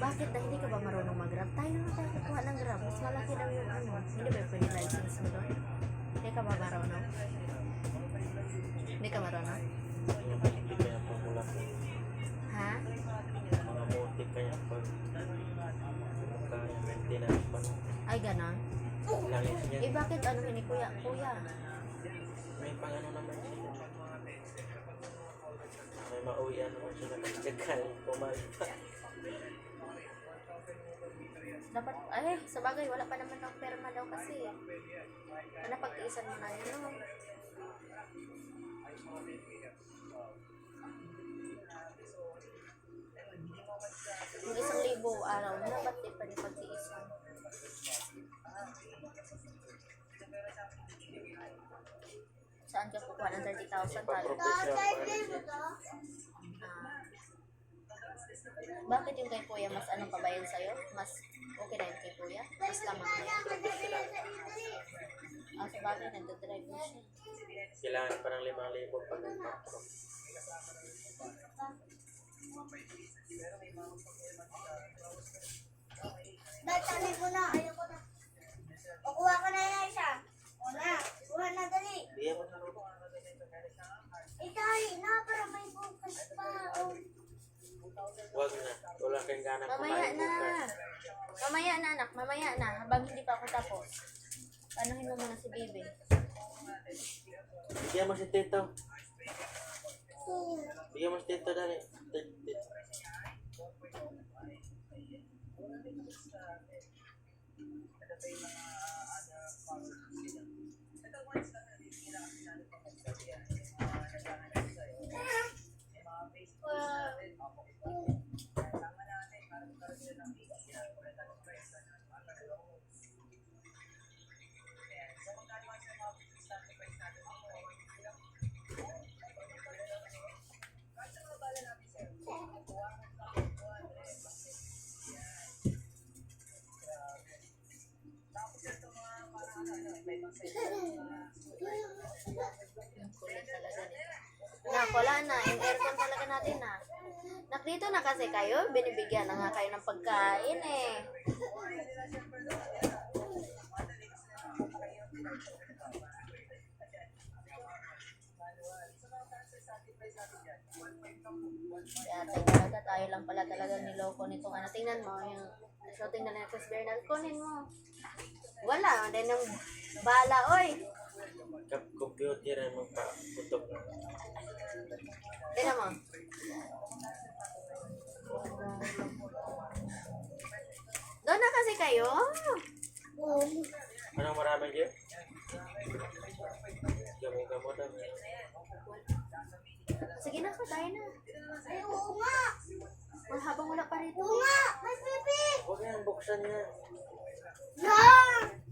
Bakit na hindi ka ba marunong mag-grab? Tayo na tayo kukuha ng grab. Mas malaki daw yung ano. Hindi ba pwede license mo doon? Hindi ka ba marunong? Hindi ka marunong? Hindi kaya pamula ko. Ha? Mga motik kaya pag maintenance pa. Ay, ganon? Langit niya. Eh, bakit ano ni kuya? Kuya? May pangano naman siya. May mauwian naman siya na pagkakain pumalpa. Dapat, ay, sa bagay, wala pa naman ng perma daw kasi. Ano, pagtiisan mo na yun, no? Yung 1,000 araw na, ba't di pa rin pagtiisan? Saan ka kukuha ng 30,000 tayo? Bakit yung kay kuya mas anong pabayan sa'yo? Mas okay na yung kay kuya? Mas lamang na yan? Ah, sa bagay, nagdadrive na siya. Kailangan pa ng 5,000 pag nagpapro. Dali ko na, ayoko na. O, kuha ko na yan siya. O na, kuha na dali. Bigyan mo na rin. Dali na, para may bukas pa. O. Huwag na. Wala kang gana Mamaya kumain na. bukas. Mamaya na, anak. Mamaya na. Habang hindi pa ako tapos. Panuhin mo muna si baby. Bigyan mo si Tito. Bigyan mo si Tito dali. Yung kulit talaga nito. Nak, wala na. Yung aircon talaga natin na. Nak, dito na kasi kayo. Binibigyan na nga kayo ng pagkain eh. Kaya talaga tayo lang pala talaga niloko nitong ano. Tingnan mo yung shooting na Chris Bernal. Kunin mo. Wala. Hindi nang bala, oy. Computer ay magpaputok na. Tingnan mo. Doon na kasi kayo. Anong marami dyan? Gamot na. Sige na, tayo na. Ay, oo nga. Habang wala pa rito. Oo nga, may pipi. Huwag yan, buksan yan. Yan.